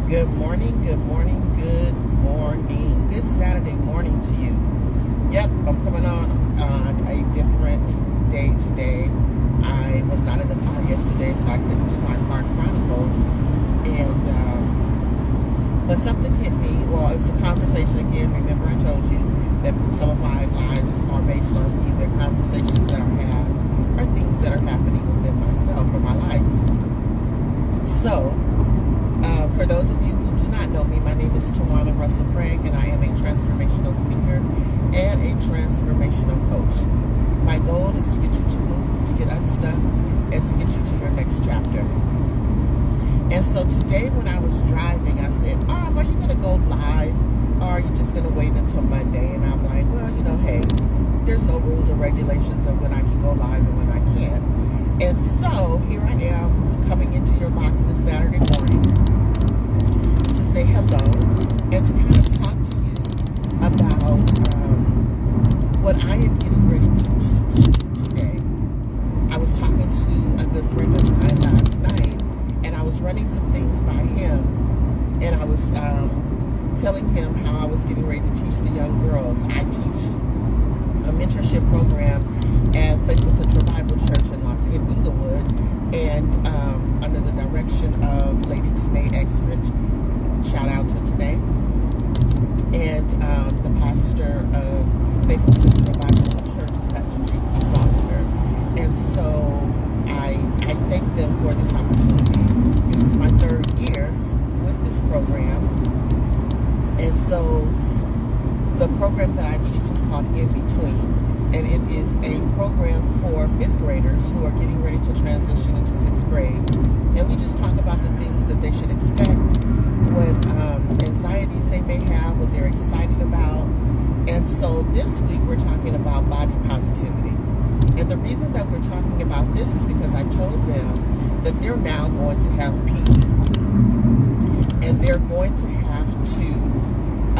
Good morning, good morning, good morning. Good Saturday morning to you. Yep, I'm coming on a different day today. I was not in the car yesterday, so I couldn't do my car Chronicles. But something hit me. Well, it's a conversation again. Remember I told you that some of my lives are based on either conversations that I have or things that are happening within myself or my life. So, for those of you who do not know me, my name is Tawanna Craig, and I am a transformational speaker and a transformational coach. My goal is to get you to move, to get unstuck, and to get you to your next chapter. And so today when I was driving, I said, are you going to go live, or are you just going to wait until Monday? And I'm like, well, hey, there's no rules or regulations of when I can go live and when I can't. And so here I am coming into your box this Saturday morning to say hello and to kind of talk to you about what I am getting ready to teach today. I was talking to a good friend of mine last night, and I was running some things by him, and I was telling him how I was getting ready to teach the young girls. I teach a mentorship program at Faithful Central Bible Church in Inglewood, and under the direction of Lady T.May Exrich, shout out to today, and the pastor of Faithful Central Bible Church is Pastor J.P. Foster. And so I thank them for this opportunity. This is my third year with this program, and so the program that I teach is called In Between, and it is a program for 5th graders who are getting ready to transition into 6th grade. And we just talk about the things that they should expect, what anxieties they may have, what they're excited about. And so this week we're talking about body positivity. And the reason that we're talking about this is because I told them that they're now going to have PE. And they're going to have to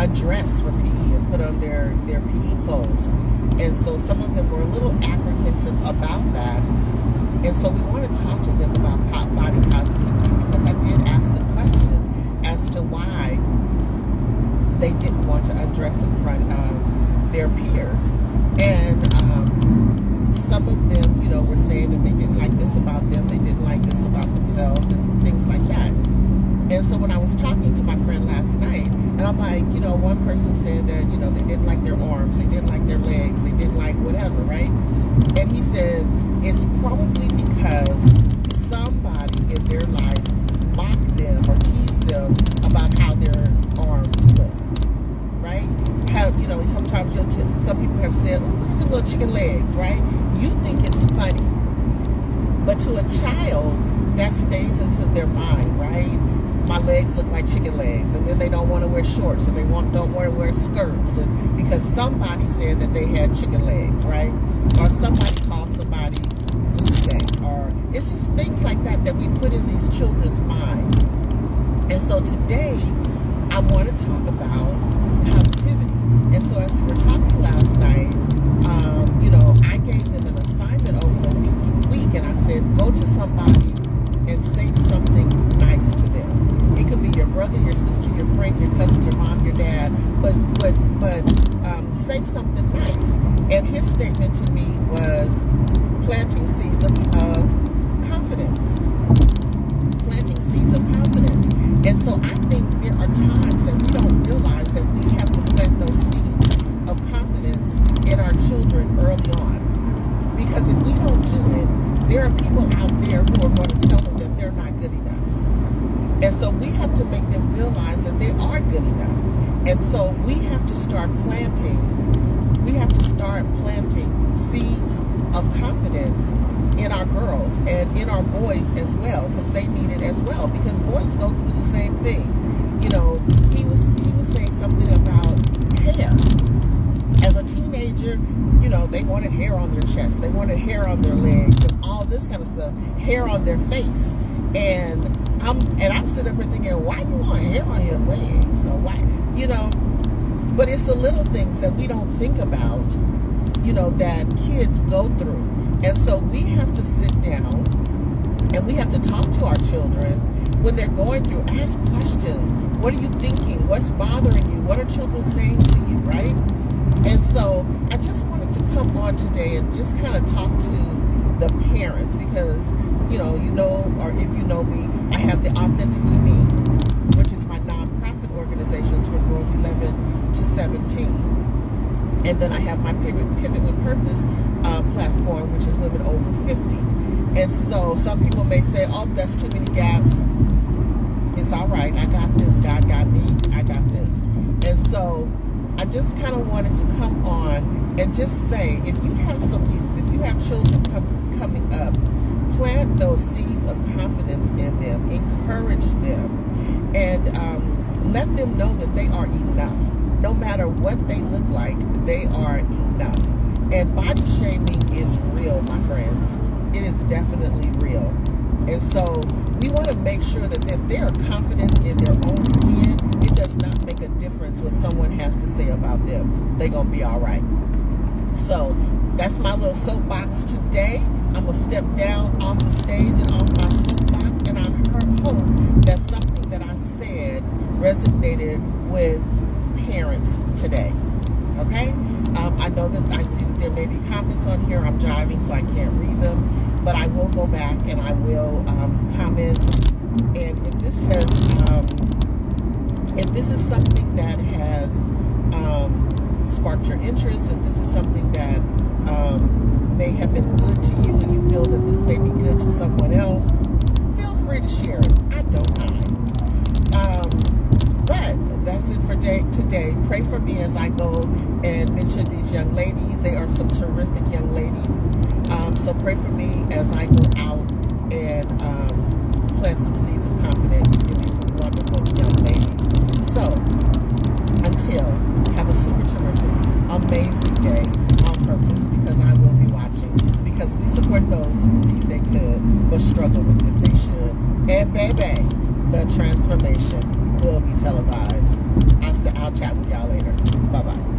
undress for PE and put on their PE clothes. And so some of them were a little apprehensive about that. And so we want to talk to them about body positivity, because I did ask the question as to why they didn't want to undress in front of their peers. And some of them, were saying that they didn't like this about them, they didn't like this about themselves, and things like that. And so when I was talking to my friend last night, and I'm like, one person said that, they didn't like their arms, they didn't like their legs, they didn't like whatever, right? And he said, it's probably because somebody in their life mocked them or teased them about how their arms look, right? How, sometimes some people have said, oh, look at them little chicken legs, right? You think it's funny. But to a child, that stays into their mind, right? My legs look like chicken legs, and then they don't want to wear shorts, and they don't want to wear skirts, and because somebody said that they had chicken legs, right? Or somebody called somebody gooseneck, or it's just things like that that we put in these children's mind. And so today, I want to talk about positivity. And so as we were talking last night, I gave them an assignment over the week, and I said, go to somebody and say something nice to them. It could be your brother, your sister, your friend, your cousin, your mom, your dad, but say something nice. And his statement to me was planting seeds of confidence. Planting seeds of confidence. And so I think there are times that we don't realize that we have to plant those seeds of confidence in our children early on. Because if we don't do it, there are people out there who are going to tell them that they're not good enough. And so we have to make them realize that they are good enough. And so we have to start planting seeds of confidence in our girls and in our boys as well, because they need it as well, because boys go through the same thing. He was saying something about hair. As a teenager, they wanted hair on their chest, they wanted hair on their legs, and all this kind of stuff, hair on their face. And I'm sitting up here thinking, why you want hair on your legs? Or why, but it's the little things that we don't think about, that kids go through. And so we have to sit down and we have to talk to our children when they're going through, ask questions. What are you thinking? What's bothering you? What are children saying to you, right? And so I just wanted to come on today and just kind of talk to the parents, because, or if you know me, I have the Authentically Me, which is my nonprofit organizations for girls 11 to 17. And then I have my Pivot with Purpose platform, which is women over 50. And so some people may say, oh, that's too many gaps. It's all right. I got this. God got me. I got this. And so I just kind of wanted to come on and just say, if you have some youth, if you have children coming up, plant those seeds of confidence in them, encourage them, and let them know that they are enough. No matter what they look like, they are enough. And body shaming is real, my friends. It is definitely real. And so we want to make sure that if they are confident in their own skin, it does not make a difference what someone has to say about them. They're going to be all right. So that's my little soapbox today. I'm going to step down off the stage and off my soapbox, and I hope that something that I said resonated with parents today. Okay? I know that I see that there may be comments on here. I'm driving, so I can't read them, but I will go back and I will comment. And if this is something that has sparked your interest, if this is something that may have been good to you, and you feel that this may be good to someone else, feel free to share it. I don't mind. But that's it for today. Pray for me as I go and mentor these young ladies. They are some terrific young ladies. So pray for me as I go out and plant some seeds of confidence in these wonderful young ladies. So until, have a super terrific, amazing day on purpose, because I will be watching, because we support those who believe they could but struggle with it they should. And baby, the transformation will be televised. I'll chat with y'all later. Bye-bye.